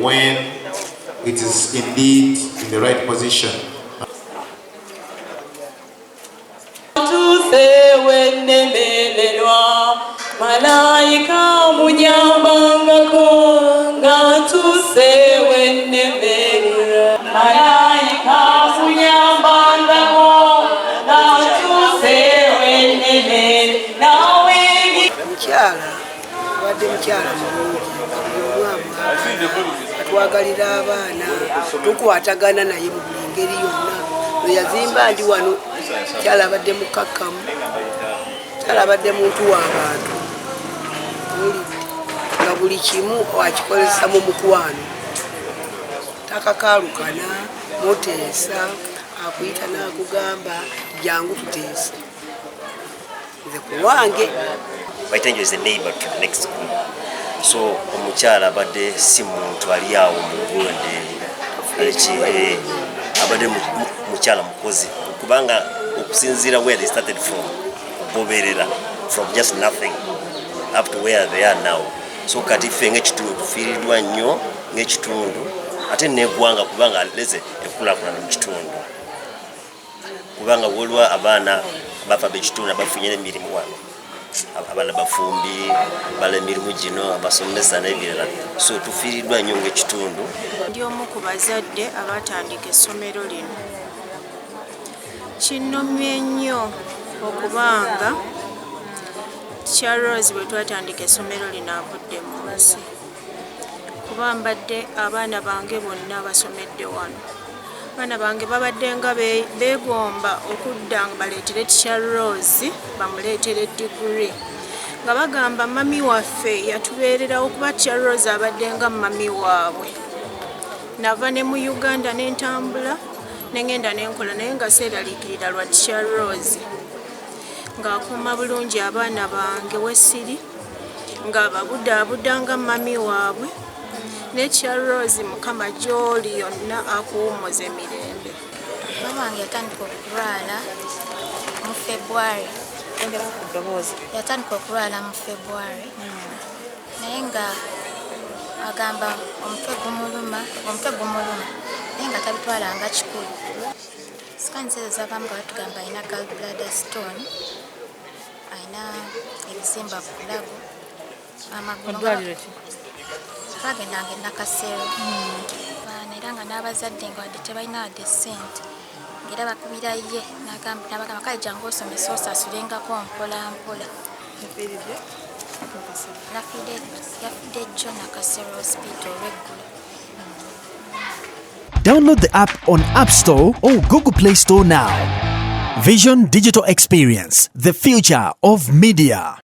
when it is indeed in the right position. Malaika munyambangako ngatuse nemerera malaika munyambangako ngatuse nemerera nawe mkyala abadde mkyala mulungi atwagalira abaana tukwatagana naye mu buli ngeri yonna lwe yazimba ndi wano kyala abadde mukakkamu kyala abadde muntu w'abantu nga buli kimu akikozesa mu mukwano takakaalukana muteesa akuyita n'akugamba jangu tuteese nze ku lwange. Waitenjo is a neighbor to the next school. So omukyala abadde si muntu ali awo mu gonde abadde mukyala mukozi kubanga okusinziira where they started from okugoberera from just nothing up to where they are now. So kati ffe ng'ekitundu tufiiriddwa nnyo ng'ekitundu ate n'eggwanga kubanga aleze ekkulaakulana mu kitundu kubanga waliwo abaana bafa b'ekitundu abafunye emirimu wano abala bafumbi bala emirimu gino abasomesa n'ebirala so tufiiriddwa nnyo ng'ekitundu. Ndi omu ku bazadde abatandika essomero lino. Kinnomye nnyo okubanga Charles bwe twatandika essomero lino avudde mu nsi kuba mbadde abaana bange bonna basomedde wano. Abaana bange babadde nga beegomba okudda nga baleetere Charles bamuleetere degree nga bagamba mami waffe yatubeererawo kuba Charles abadde nga mami waabwe. Nava ne mu Uganda n'entambula n'engenda n'enkola naye nga seeraliikirira lwa Charles ng'akuuma bulungi abaana bange wesiri ng'ababudaabudda nga mami waabwe ne Charles mukama gy'oli yonna akuwummuza emirembe. Mama wange yatandika okulwala mu February. Yatandika okulwala mu February naye nga agamba omutwe gumuluma naye nga tabitwalanga kikulu. Sikani zezo z'abamu nga batugamba alina gallbladder stone, alina ebizimba ku bulago, amagulu bagendanga Nakasero era nga n'abazadde nga wadde tebalina wadde ssente ng'era bakubira ye n'abagamba kale jangu osomesa osasulengako mpolampola. Yafudde jjo Nakasero hospital olw'eggulo. Download the app on App Store or Google Play Store now. Vision Digital Experience, the future of media.